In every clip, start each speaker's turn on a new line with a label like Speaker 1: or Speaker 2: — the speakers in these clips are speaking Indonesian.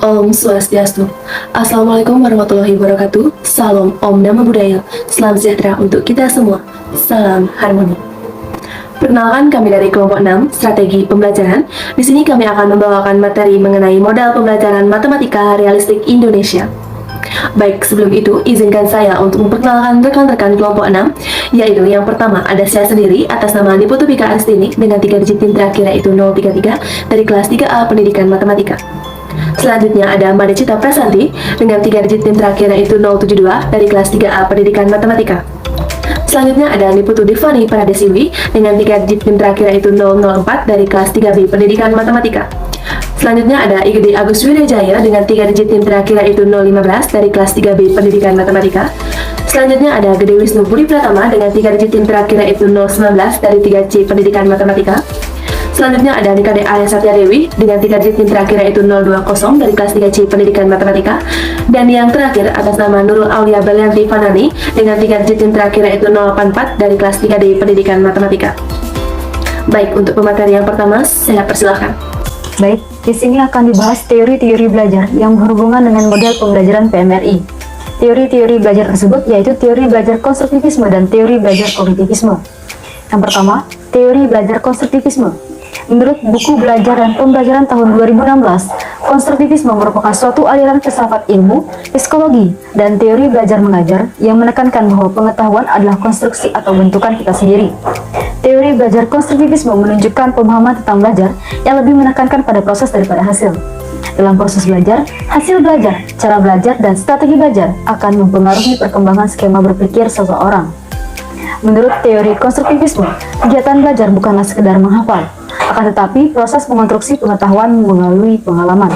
Speaker 1: Om Swastiastu. Assalamualaikum warahmatullahi wabarakatuh. Salam Om Namo Buddhaya. Salam sejahtera untuk kita semua. Salam harmoni. Perkenalkan, kami dari kelompok 6 Strategi Pembelajaran. Di sini kami akan membawakan materi mengenai modal pembelajaran matematika realistik Indonesia. Baik, sebelum itu izinkan saya untuk memperkenalkan rekan-rekan kelompok 6, yaitu yang pertama ada saya sendiri atas nama Niputubika Aristini dengan 3 digit PIN terakhir yaitu 033 dari kelas 3A Pendidikan Matematika. Selanjutnya ada Mbak Cita Prasanti dengan 3 digit PIN terakhir yaitu 072 dari kelas 3A Pendidikan Matematika. Selanjutnya ada Niputu Divani Paradesiwi dengan 3 digit PIN terakhir yaitu 004 dari kelas 3B Pendidikan Matematika. Selanjutnya ada Igede Agus Widajaya dengan 3 digit PIN terakhir yaitu 015 dari kelas 3B Pendidikan Matematika. Selanjutnya ada Gede Wisnu Budi Pratama dengan 3 digit PIN terakhir yaitu 019 dari 3C Pendidikan Matematika. Selanjutnya ada Nikade Arya Satya Dewi dengan 3 digit PIN terakhir yaitu 020 dari kelas 3C Pendidikan Matematika. Dan yang terakhir atas nama Nurul Aulia Balianti Fanani dengan 3 digit PIN terakhir yaitu 084 dari kelas 3D Pendidikan Matematika. Baik, untuk pemateri yang pertama saya persilahkan.
Speaker 2: Baik, di sini akan dibahas teori-teori belajar yang berhubungan dengan model pembelajaran PMRI. Teori-teori belajar tersebut yaitu teori belajar konstruktivisme dan teori belajar kognitivisme. Yang pertama, teori belajar konstruktivisme. Menurut buku Belajar dan Pembelajaran tahun 2016, konstruktivisme merupakan suatu aliran filsafat ilmu, psikologi, dan teori belajar mengajar yang menekankan bahwa pengetahuan adalah konstruksi atau bentukan kita sendiri. Teori belajar konstruktivisme menunjukkan pemahaman tentang belajar yang lebih menekankan pada proses daripada hasil. Dalam proses belajar, hasil belajar, cara belajar, dan strategi belajar akan mempengaruhi perkembangan skema berpikir seseorang. Menurut teori konstruktivisme, kegiatan belajar bukanlah sekedar menghafal, akan tetapi proses mengonstruksi pengetahuan melalui pengalaman.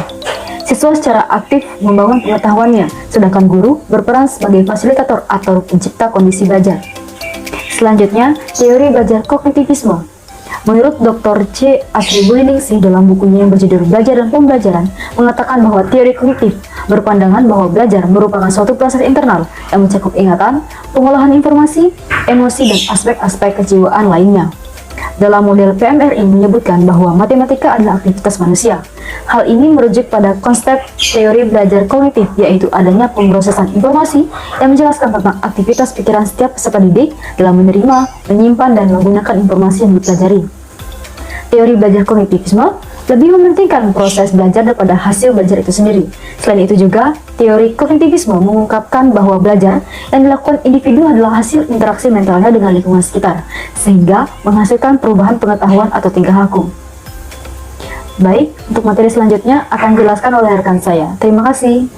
Speaker 2: Siswa secara aktif membangun pengetahuannya, sedangkan guru berperan sebagai fasilitator atau pencipta kondisi belajar. Selanjutnya, teori belajar kognitivisme. Menurut Dr. C. Asribuningsih dalam bukunya yang berjudul Belajar dan Pembelajaran, mengatakan bahwa teori kognitif berpandangan bahwa belajar merupakan suatu proses internal yang mencakup ingatan, pengolahan informasi, emosi, dan aspek-aspek kejiwaan lainnya. Dalam model PMRI menyebutkan bahwa matematika adalah aktivitas manusia. Hal ini merujuk pada konsep teori belajar kognitif, yaitu adanya pemrosesan informasi yang menjelaskan tentang aktivitas pikiran setiap peserta didik dalam menerima, menyimpan, dan menggunakan informasi yang dipelajari. Teori belajar kognitivisme lebih mementingkan proses belajar daripada hasil belajar itu sendiri. Selain itu juga, teori kognitivisme mengungkapkan bahwa belajar yang dilakukan individu adalah hasil interaksi mentalnya dengan lingkungan sekitar, sehingga menghasilkan perubahan pengetahuan atau tingkah laku. Baik, untuk materi selanjutnya akan dijelaskan oleh rekan saya. Terima kasih.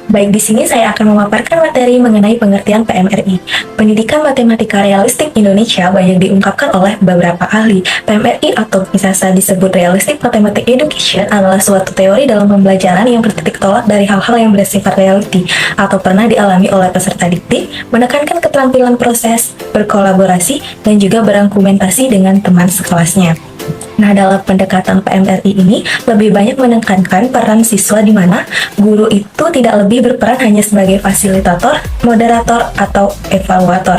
Speaker 3: Baik, di sini saya akan memaparkan materi mengenai pengertian PMRI. Pendidikan Matematika Realistik Indonesia banyak diungkapkan oleh beberapa ahli. PMRI atau biasa disebut Realistic Mathematics Education adalah suatu teori dalam pembelajaran yang bertitik tolak dari hal-hal yang bersifat reality atau pernah dialami oleh peserta didik, menekankan keterampilan proses, berkolaborasi, dan juga berargumentasi dengan teman sekelasnya. Nah, dalam pendekatan PMRI ini lebih banyak menekankan peran siswa di mana guru itu tidak lebih berperan hanya sebagai fasilitator, moderator, atau evaluator.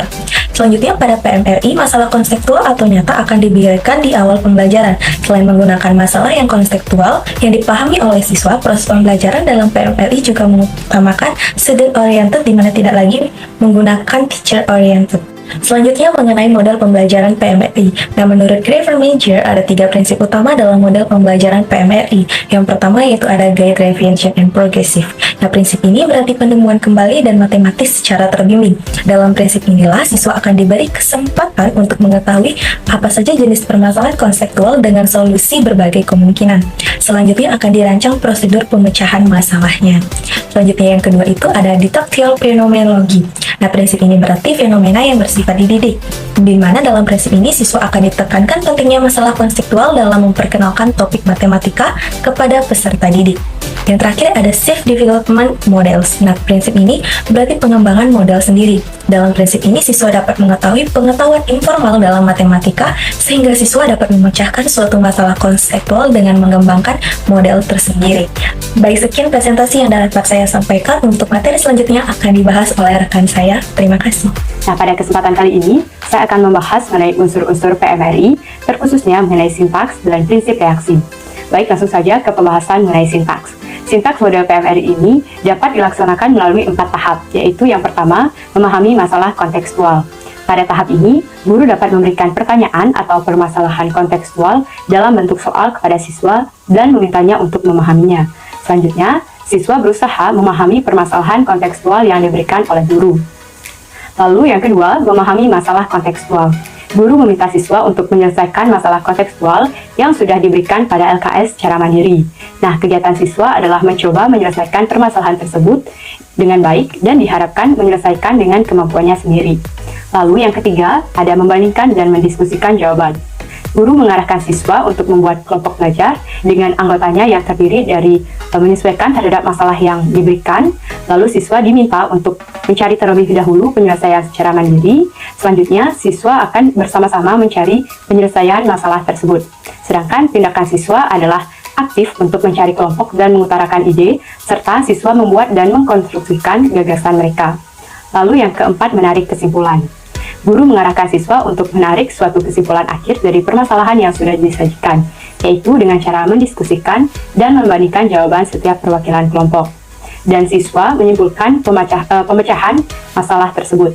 Speaker 3: Selanjutnya pada PMRI, masalah konseptual atau nyata akan diberikan di awal pembelajaran. Selain menggunakan masalah yang konseptual yang dipahami oleh siswa, proses pembelajaran dalam PMRI juga mengutamakan student oriented di mana tidak lagi menggunakan teacher oriented. Selanjutnya mengenai model pembelajaran PMRI. Nah, menurut Graeber Major ada 3 prinsip utama dalam model pembelajaran PMRI. Yang pertama yaitu ada Guide, Reinvention, and Progressive. Nah, prinsip ini berarti penemuan kembali dan matematis secara terbimbing. Dalam prinsip inilah siswa akan diberi kesempatan untuk mengetahui apa saja jenis permasalahan konseptual dengan solusi berbagai kemungkinan. Selanjutnya akan dirancang prosedur pemecahan masalahnya. Selanjutnya yang kedua itu ada Didactyl Phenomenology. Nah, prinsip ini berarti fenomena yang bersifat dididik, di mana dalam prinsip ini siswa akan ditekankan pentingnya masalah konseptual dalam memperkenalkan topik matematika kepada peserta didik. Yang terakhir ada Self-Development Models. Nah, prinsip ini berarti pengembangan model sendiri. Dalam prinsip ini, siswa dapat mengetahui pengetahuan informal dalam matematika, sehingga siswa dapat memecahkan suatu masalah konseptual dengan mengembangkan model tersendiri. Baik, sekian presentasi yang dapat saya sampaikan. Untuk materi selanjutnya akan dibahas oleh rekan saya. Terima kasih.
Speaker 4: Nah, pada kesempatan kali ini, saya akan membahas mengenai unsur-unsur PMRI, terkhususnya mengenai sintaks dan prinsip reaksi. Baik, langsung saja ke pembahasan mengenai sintaks. Sintaks model PMRI ini dapat dilaksanakan melalui 4 tahap, yaitu yang pertama, memahami masalah kontekstual. Pada tahap ini, guru dapat memberikan pertanyaan atau permasalahan kontekstual dalam bentuk soal kepada siswa dan memintanya untuk memahaminya. Selanjutnya, siswa berusaha memahami permasalahan kontekstual yang diberikan oleh guru. Lalu yang kedua, memahami masalah kontekstual. Guru meminta siswa untuk menyelesaikan masalah kontekstual yang sudah diberikan pada LKS secara mandiri. Nah, kegiatan siswa adalah mencoba menyelesaikan permasalahan tersebut dengan baik dan diharapkan menyelesaikan dengan kemampuannya sendiri. Lalu yang ketiga, ada membandingkan dan mendiskusikan jawaban. Guru mengarahkan siswa untuk membuat kelompok belajar dengan anggotanya yang terdiri dari menyesuaikan terhadap masalah yang diberikan. Lalu siswa diminta untuk mencari terlebih dahulu penyelesaian secara mandiri. Selanjutnya, siswa akan bersama-sama mencari penyelesaian masalah tersebut. Sedangkan tindakan siswa adalah aktif untuk mencari kelompok dan mengutarakan ide, serta siswa membuat dan mengkonstruksikan gagasan mereka. Lalu yang keempat, menarik kesimpulan. Guru mengarahkan siswa untuk menarik suatu kesimpulan akhir dari permasalahan yang sudah disajikan, yaitu dengan cara mendiskusikan dan membandingkan jawaban setiap perwakilan kelompok. Dan siswa menyimpulkan pemecahan masalah tersebut,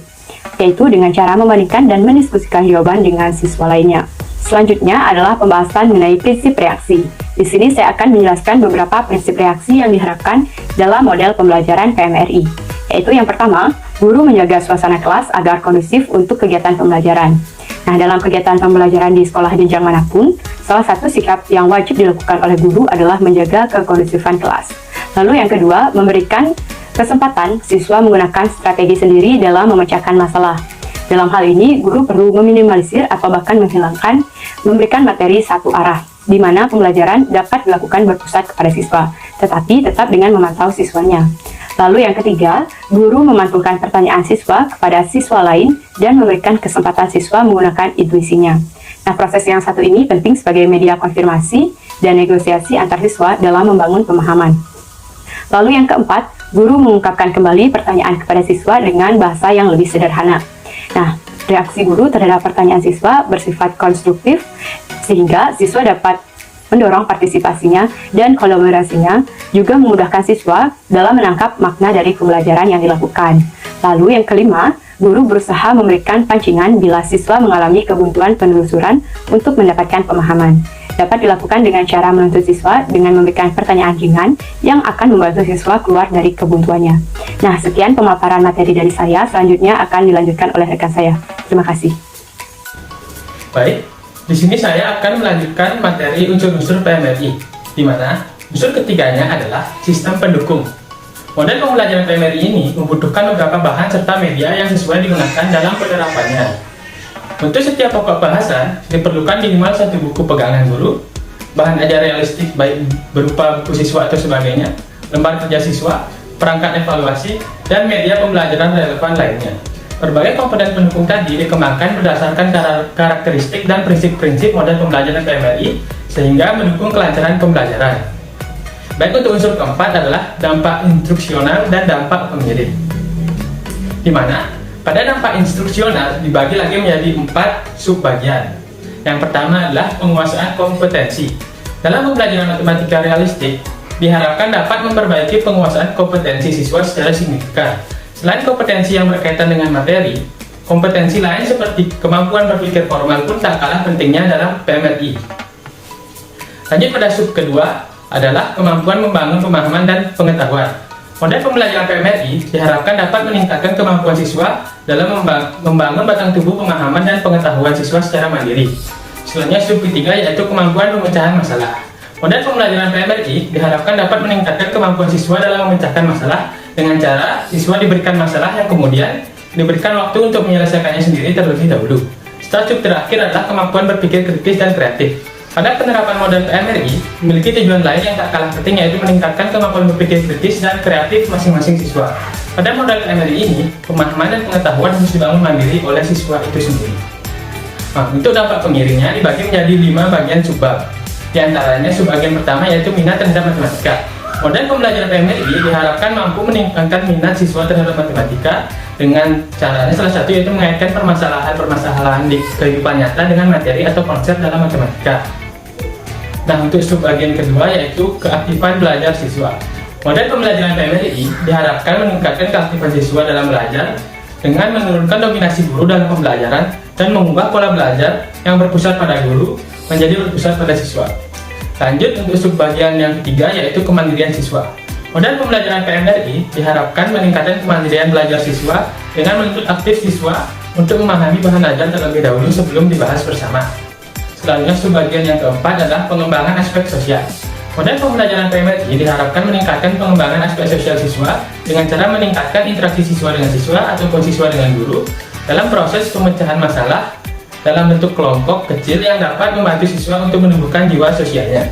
Speaker 4: yaitu dengan cara membandingkan dan mendiskusikan jawaban dengan siswa lainnya. Selanjutnya adalah pembahasan mengenai prinsip reaksi. Di sini saya akan menjelaskan beberapa prinsip reaksi yang diharapkan dalam model pembelajaran PMRI. Yaitu yang pertama, guru menjaga suasana kelas agar kondusif untuk kegiatan pembelajaran. Nah, dalam kegiatan pembelajaran di sekolah jenjang manapun, salah satu sikap yang wajib dilakukan oleh guru adalah menjaga kekondusifan kelas. Lalu yang kedua, memberikan kesempatan siswa menggunakan strategi sendiri dalam memecahkan masalah. Dalam hal ini, guru perlu meminimalisir atau bahkan menghilangkan memberikan materi satu arah, di mana pembelajaran dapat dilakukan berpusat kepada siswa, tetapi tetap dengan memantau siswanya. Lalu yang ketiga, guru memantulkan pertanyaan siswa kepada siswa lain dan memberikan kesempatan siswa menggunakan intuisinya. Nah, proses yang satu ini penting sebagai media konfirmasi dan negosiasi antar siswa dalam membangun pemahaman. Lalu yang keempat, guru mengungkapkan kembali pertanyaan kepada siswa dengan bahasa yang lebih sederhana. Nah, reaksi guru terhadap pertanyaan siswa bersifat konstruktif, sehingga siswa dapat mendorong partisipasinya dan kolaborasinya, juga memudahkan siswa dalam menangkap makna dari pembelajaran yang dilakukan. Lalu yang kelima, guru berusaha memberikan pancingan bila siswa mengalami kebuntuan penelusuran untuk mendapatkan pemahaman. Dapat dilakukan dengan cara menuntut siswa dengan memberikan pertanyaan ringan yang akan membantu siswa keluar dari kebuntuannya. Nah, sekian pemaparan materi dari saya, selanjutnya akan dilanjutkan oleh rekan saya. Terima kasih.
Speaker 5: Baik, di sini saya akan melanjutkan materi unsur-unsur PMRI, di mana unsur ketiganya adalah sistem pendukung. Model pembelajaran PMRI ini membutuhkan beberapa bahan serta media yang sesuai digunakan dalam penerapannya. Untuk setiap pokok bahasan, diperlukan minimal satu buku pegangan guru, bahan ajar realistik baik berupa buku siswa atau sebagainya, lembar kerja siswa, perangkat evaluasi, dan media pembelajaran relevan lainnya. Berbagai komponen pendukung tadi dikembangkan berdasarkan karakteristik dan prinsip-prinsip model pembelajaran PMRI sehingga mendukung kelancaran pembelajaran. Baik, untuk unsur keempat adalah dampak instruksional dan dampak pengirim, di mana pada dampak instruksional dibagi lagi menjadi 4 subbagian. Yang pertama adalah penguasaan kompetensi. Dalam pembelajaran matematika realistik, diharapkan dapat memperbaiki penguasaan kompetensi siswa secara signifikan. Selain kompetensi yang berkaitan dengan materi, kompetensi lain seperti kemampuan berpikir formal pun tak kalah pentingnya dalam PMRI. Lanjut pada sub kedua adalah kemampuan membangun pemahaman dan pengetahuan. Model pembelajaran PMRI diharapkan dapat meningkatkan kemampuan siswa dalam membangun batang tubuh pemahaman dan pengetahuan siswa secara mandiri. Selanjutnya sub ketiga yaitu kemampuan pemecahan masalah. Model pembelajaran PMRI diharapkan dapat meningkatkan kemampuan siswa dalam memecahkan masalah dengan cara siswa diberikan masalah yang kemudian diberikan waktu untuk menyelesaikannya sendiri terlebih dahulu. Setelah sub terakhir adalah kemampuan berpikir kritis dan kreatif. Pada penerapan model PMRI memiliki tujuan lain yang tak kalah penting, yaitu meningkatkan kemampuan berpikir kritis dan kreatif masing-masing siswa. Pada model PMRI ini, pemahaman dan pengetahuan harus dibangun mandiri oleh siswa itu sendiri. Nah, untuk dampak pengiringnya dibagi menjadi 5 bagian subbab. Di antaranya subbagian pertama yaitu minat terhadap matematika. Model pembelajaran PMRI diharapkan mampu meningkatkan minat siswa terhadap matematika dengan caranya salah satu yaitu mengaitkan permasalahan di kehidupan nyata dengan materi atau konsep dalam matematika. Nah, untuk subbagian kedua yaitu keaktifan belajar siswa. Model pembelajaran PMRI diharapkan meningkatkan keaktifan siswa dalam belajar dengan menurunkan dominasi guru dalam pembelajaran dan mengubah pola belajar yang berpusat pada guru menjadi berpusat pada siswa. Lanjut untuk subbagian yang ketiga, yaitu kemandirian siswa. Model pembelajaran PMRI diharapkan meningkatkan kemandirian belajar siswa dengan menuntut aktif siswa untuk memahami bahan ajar terlebih dahulu sebelum dibahas bersama. Selanjutnya, subbagian yang keempat adalah pengembangan aspek sosial. Model pembelajaran PMRI diharapkan meningkatkan pengembangan aspek sosial siswa dengan cara meningkatkan interaksi siswa dengan siswa ataupun siswa dengan guru dalam proses pemecahan masalah dalam bentuk kelompok kecil yang dapat membantu siswa untuk menumbuhkan jiwa sosialnya.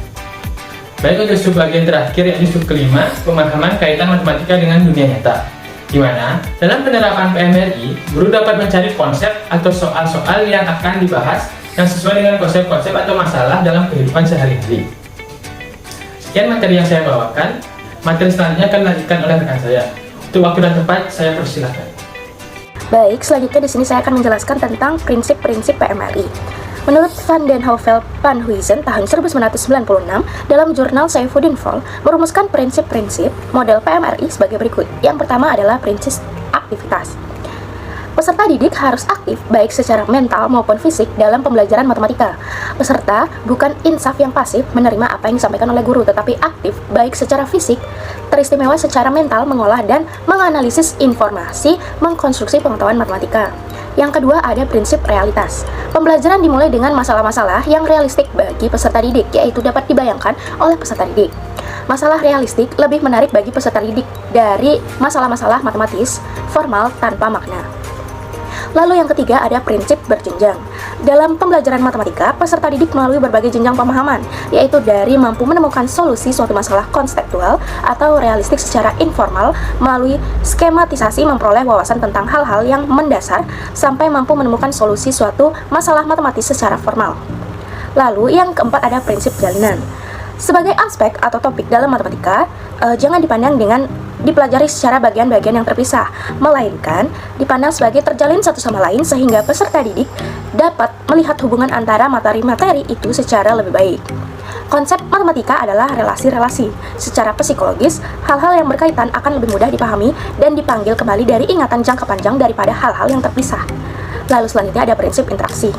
Speaker 5: Baik, untuk subbagian terakhir yaitu sub kelima, pemahaman kaitan matematika dengan dunia nyata, di mana dalam penerapan PMRI, guru dapat mencari konsep atau soal-soal yang akan dibahas yang sesuai dengan konsep-konsep atau masalah dalam kehidupan sehari-hari. Sekian materi yang saya bawakan. Materi selanjutnya akan dilanjutkan oleh rekan saya. Untuk waktu dan tempat, saya persilahkan.
Speaker 6: Baik, selanjutnya di sini saya akan menjelaskan tentang prinsip-prinsip PMRI. Menurut Van den Heuvel-Panhuisen tahun 1996 dalam jurnal Saifuddin Vol merumuskan prinsip-prinsip model PMRI sebagai berikut. Yang pertama adalah prinsip aktivitas. Peserta didik harus aktif baik secara mental maupun fisik dalam pembelajaran matematika. Peserta bukan insaf yang pasif menerima apa yang disampaikan oleh guru, tetapi aktif baik secara fisik, teristimewa secara mental mengolah dan menganalisis informasi, mengkonstruksi pengetahuan matematika. Yang kedua ada prinsip realitas. Pembelajaran dimulai dengan masalah-masalah yang realistik bagi peserta didik, yaitu dapat dibayangkan oleh peserta didik. Masalah realistik lebih menarik bagi peserta didik dari masalah-masalah matematis formal tanpa makna. Lalu yang ketiga ada prinsip berjenjang. Dalam pembelajaran matematika, peserta didik melalui berbagai jenjang pemahaman, yaitu dari mampu menemukan solusi suatu masalah konseptual atau realistik secara informal, melalui skematisasi memperoleh wawasan tentang hal-hal yang mendasar, sampai mampu menemukan solusi suatu masalah matematis secara formal. Lalu yang keempat ada prinsip jalinan. Sebagai aspek atau topik dalam matematika, jangan dipandang dengan dipelajari secara bagian-bagian yang terpisah, melainkan dipandang sebagai terjalin satu sama lain sehingga peserta didik dapat melihat hubungan antara materi-materi itu secara lebih baik. Konsep matematika adalah relasi-relasi. Secara psikologis, hal-hal yang berkaitan akan lebih mudah dipahami dan dipanggil kembali dari ingatan jangka panjang daripada hal-hal yang terpisah. Lalu selanjutnya ada prinsip interaksi.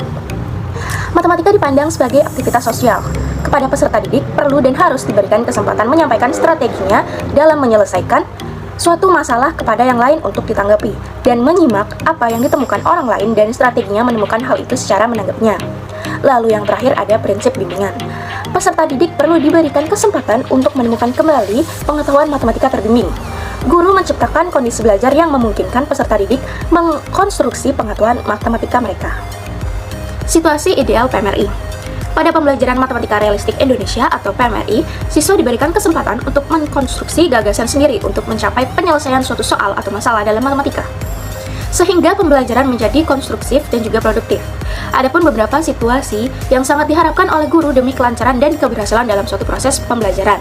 Speaker 6: Matematika dipandang sebagai aktivitas sosial. Kepada peserta didik perlu dan harus diberikan kesempatan menyampaikan strateginya dalam menyelesaikan suatu masalah kepada yang lain untuk ditanggapi, dan menyimak apa yang ditemukan orang lain dan strateginya menemukan hal itu secara menanggapnya. Lalu yang terakhir ada prinsip bimbingan. Peserta didik perlu diberikan kesempatan untuk menemukan kembali pengetahuan matematika terbimbing. Guru menciptakan kondisi belajar yang memungkinkan peserta didik mengkonstruksi pengetahuan matematika mereka. Situasi ideal PMRI. Pada pembelajaran matematika realistik Indonesia atau PMRI, siswa diberikan kesempatan untuk mengkonstruksi gagasan sendiri untuk mencapai penyelesaian suatu soal atau masalah dalam matematika, sehingga pembelajaran menjadi konstruktif dan juga produktif. Adapun beberapa situasi yang sangat diharapkan oleh guru demi kelancaran dan keberhasilan dalam suatu proses pembelajaran.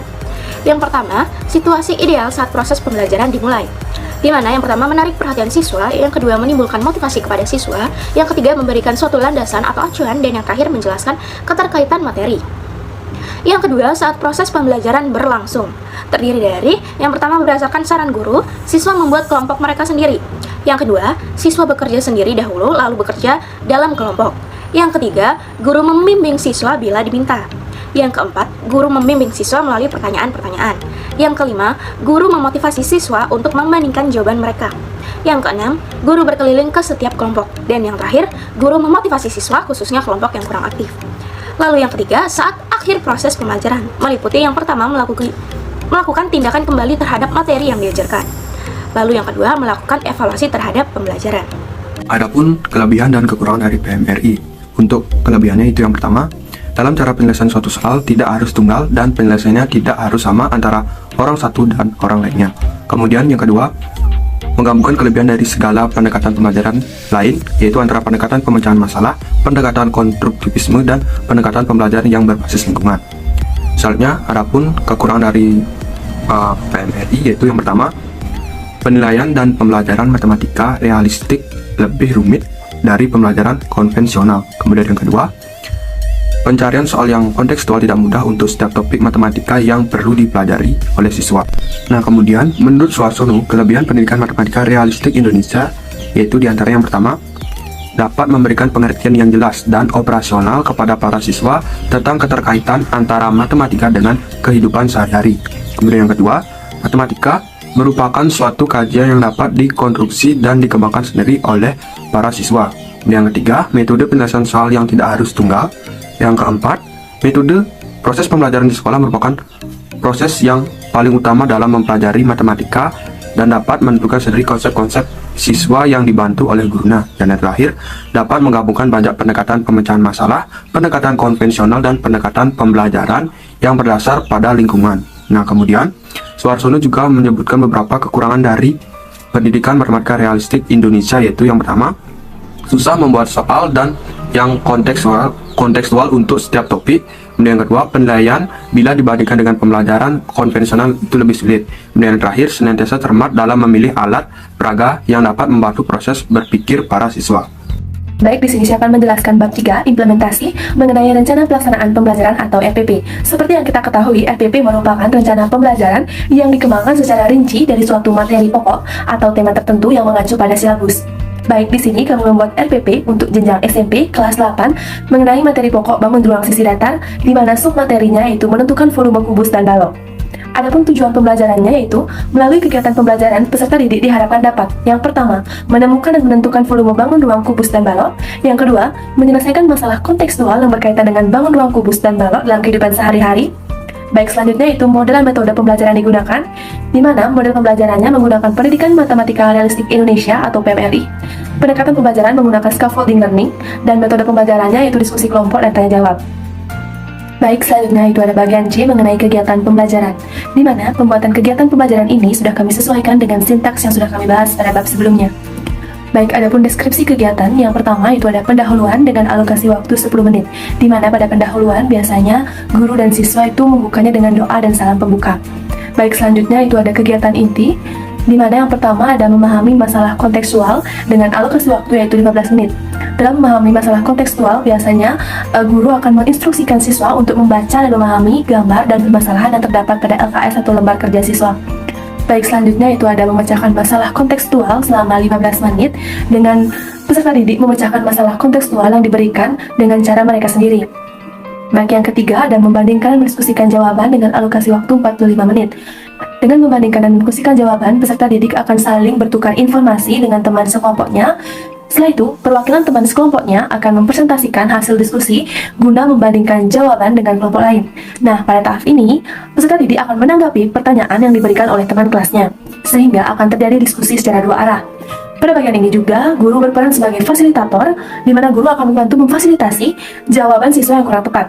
Speaker 6: Yang pertama, situasi ideal saat proses pembelajaran dimulai, di mana yang pertama menarik perhatian siswa, yang kedua menimbulkan motivasi kepada siswa, yang ketiga memberikan suatu landasan atau acuan, dan yang terakhir menjelaskan keterkaitan materi. Yang kedua, saat proses pembelajaran berlangsung, terdiri dari yang pertama berdasarkan saran guru, siswa membuat kelompok mereka sendiri. Yang kedua, siswa bekerja sendiri dahulu lalu bekerja dalam kelompok. Yang ketiga, guru membimbing siswa bila diminta. Yang keempat, guru membimbing siswa melalui pertanyaan-pertanyaan. Yang kelima, guru memotivasi siswa untuk membandingkan jawaban mereka. Yang keenam, guru berkeliling ke setiap kelompok. Dan yang terakhir, guru memotivasi siswa khususnya kelompok yang kurang aktif. Lalu yang ketiga, saat akhir proses pembelajaran, meliputi yang pertama melakukan tindakan kembali terhadap materi yang diajarkan. Lalu yang kedua, melakukan evaluasi terhadap pembelajaran.
Speaker 7: Adapun kelebihan dan kekurangan dari PMRI. Untuk kelebihannya itu yang pertama, dalam cara penyelesaian suatu soal tidak harus tunggal dan penyelesaiannya tidak harus sama antara orang satu dan orang lainnya. Kemudian yang kedua, menggabungkan kelebihan dari segala pendekatan pembelajaran lain, yaitu antara pendekatan pemecahan masalah, pendekatan konstruktivisme, dan pendekatan pembelajaran yang berbasis lingkungan. Selanjutnya, adapun kekurangan dari PMRI yaitu yang pertama, penilaian dan pembelajaran matematika realistik lebih rumit dari pembelajaran konvensional. Kemudian yang kedua, Pencarian soal yang kontekstual tidak mudah untuk setiap topik matematika yang perlu dipelajari oleh siswa. Nah, kemudian menurut Suarsono, kelebihan pendidikan matematika realistik Indonesia yaitu diantara yang pertama, dapat memberikan pengertian yang jelas dan operasional kepada para siswa tentang keterkaitan antara matematika dengan kehidupan sehari-hari. Kemudian yang kedua, matematika merupakan suatu kajian yang dapat dikonstruksi dan dikembangkan sendiri oleh para siswa. Kemudian yang ketiga, metode penyelesaian soal yang tidak harus tunggal. Yang keempat, metode proses pembelajaran di sekolah merupakan proses yang paling utama dalam mempelajari matematika dan dapat menentukan sendiri konsep-konsep siswa yang dibantu oleh gurunya. Dan yang terakhir, dapat menggabungkan banyak pendekatan pemecahan masalah, pendekatan konvensional, dan pendekatan pembelajaran yang berdasar pada lingkungan. Nah, kemudian Suarsono juga menyebutkan beberapa kekurangan dari pendidikan matematika realistik Indonesia, yaitu yang pertama, susah membuat soal dan yang kontekstual untuk setiap topik. Kemudian yang kedua, penilaian bila dibandingkan dengan pembelajaran konvensional itu lebih sulit. Kemudian yang terakhir, senantiasa cermat dalam memilih alat peraga yang dapat membantu proses berpikir para siswa.
Speaker 1: Baik, di sini saya akan menjelaskan bab 3, implementasi mengenai rencana pelaksanaan pembelajaran atau RPP. Seperti yang kita ketahui, RPP merupakan rencana pembelajaran yang dikembangkan secara rinci dari suatu materi pokok atau tema tertentu yang mengacu pada silabus. Baik, di sini kami membuat RPP untuk jenjang SMP kelas 8 mengenai materi pokok bangun ruang sisi datar, di mana submaterinya yaitu menentukan volume kubus dan balok. Adapun tujuan pembelajarannya yaitu melalui kegiatan pembelajaran peserta didik diharapkan dapat: yang pertama, menemukan dan menentukan volume bangun ruang kubus dan balok; yang kedua, menyelesaikan masalah kontekstual yang berkaitan dengan bangun ruang kubus dan balok dalam kehidupan sehari-hari. Baik, selanjutnya itu model dan metode pembelajaran digunakan, di mana model pembelajarannya menggunakan Pendidikan Matematika Realistik Indonesia atau PMRI. Pendekatan pembelajaran menggunakan scaffolding learning, dan metode pembelajarannya yaitu diskusi kelompok dan tanya jawab. Baik, selanjutnya itu ada bagian C mengenai kegiatan pembelajaran, di mana pembuatan kegiatan pembelajaran ini sudah kami sesuaikan dengan sintaks yang sudah kami bahas pada bab sebelumnya. Baik, adapun deskripsi kegiatan, yang pertama itu ada pendahuluan dengan alokasi waktu 10 menit, di mana pada pendahuluan biasanya guru dan siswa itu membukanya dengan doa dan salam pembuka. Baik, selanjutnya itu ada kegiatan inti, di mana yang pertama ada memahami masalah kontekstual dengan alokasi waktu yaitu 15 menit. Dalam memahami masalah kontekstual, biasanya guru akan menginstruksikan siswa untuk membaca dan memahami gambar dan permasalahan yang terdapat pada LKS atau lembar kerja siswa. Baik, selanjutnya itu ada memecahkan masalah kontekstual selama 15 menit dengan peserta didik memecahkan masalah kontekstual yang diberikan dengan cara mereka sendiri. Baik, yang ketiga ada membandingkan dan mendiskusikan jawaban dengan alokasi waktu 45 menit. Dengan membandingkan dan mendiskusikan jawaban, peserta didik akan saling bertukar informasi dengan teman sekelompoknya. Setelah itu, perwakilan teman sekelompoknya akan mempresentasikan hasil diskusi guna membandingkan jawaban dengan kelompok lain. Nah, pada tahap ini, peserta didik akan menanggapi pertanyaan yang diberikan oleh teman kelasnya, sehingga akan terjadi diskusi secara dua arah. Pada bagian ini juga, guru berperan sebagai fasilitator, di mana guru akan membantu memfasilitasi jawaban siswa yang kurang tepat.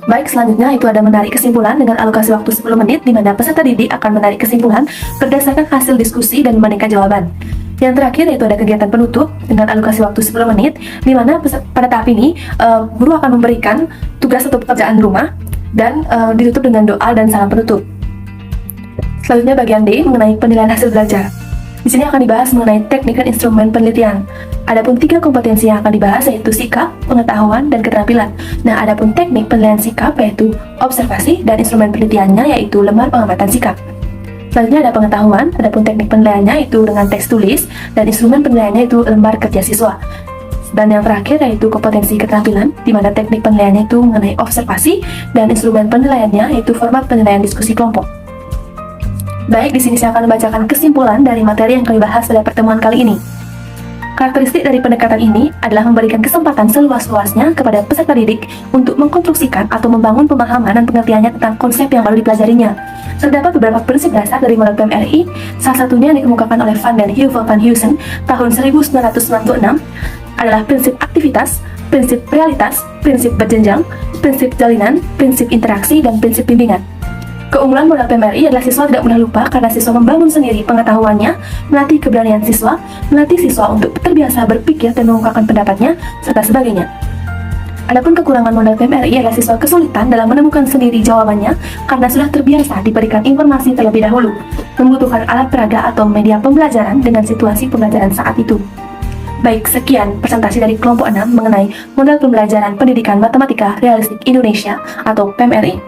Speaker 1: Baik, selanjutnya itu ada menarik kesimpulan dengan alokasi waktu 10 menit, di mana peserta didik akan menarik kesimpulan berdasarkan hasil diskusi dan membandingkan jawaban. Yang terakhir yaitu ada kegiatan penutup dengan alokasi waktu 10 menit, di mana pada tahap ini guru akan memberikan tugas atau pekerjaan rumah dan ditutup dengan doa dan salam penutup. Selanjutnya bagian D mengenai penilaian hasil belajar. Di sini akan dibahas mengenai teknik dan instrumen penelitian. Adapun 3 kompetensi yang akan dibahas yaitu sikap, pengetahuan, dan keterampilan. Nah, adapun teknik penilaian sikap yaitu observasi, dan instrumen penelitiannya yaitu lembar pengamatan sikap. Selanjutnya ada pengetahuan, adapun teknik penilaiannya itu dengan teks tulis, dan instrumen penilaiannya itu lembar kerja siswa. Dan yang terakhir yaitu kompetensi keterampilan, di mana teknik penilaiannya itu mengenai observasi, dan instrumen penilaiannya yaitu format penilaian diskusi kelompok. Baik, di sini saya akan membacakan kesimpulan dari materi yang kami bahas pada pertemuan kali ini. Karakteristik dari pendekatan ini adalah memberikan kesempatan seluas-luasnya kepada peserta didik untuk mengkonstruksikan atau membangun pemahaman dan pengertiannya tentang konsep yang baru dipelajarinya. Terdapat beberapa prinsip dasar dari model PMRI, salah satunya yang dikemukakan oleh Van den Heuvel van Huizen tahun 1996 adalah prinsip aktivitas, prinsip realitas, prinsip berjenjang, prinsip jalinan, prinsip interaksi, dan prinsip bimbingan. Keunggulan modal PMRI adalah siswa tidak mudah lupa karena siswa membangun sendiri pengetahuannya, melatih keberanian siswa, melatih siswa untuk terbiasa berpikir dan mengungkapkan pendapatnya, serta sebagainya. Adapun kekurangan modal PMRI adalah siswa kesulitan dalam menemukan sendiri jawabannya karena sudah terbiasa diberikan informasi terlebih dahulu, membutuhkan alat peraga atau media pembelajaran dengan situasi pembelajaran saat itu. Baik, sekian presentasi dari kelompok 6 mengenai model pembelajaran pendidikan matematika realistik Indonesia atau PMRI.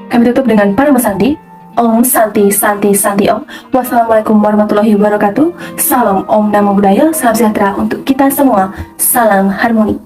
Speaker 1: Kami tutup dengan para sandi. Om Santi Santi Santi Om. Wassalamualaikum warahmatullahi wabarakatuh. Salam Om Namo Buddhaya. Salam sejahtera untuk kita semua. Salam harmoni.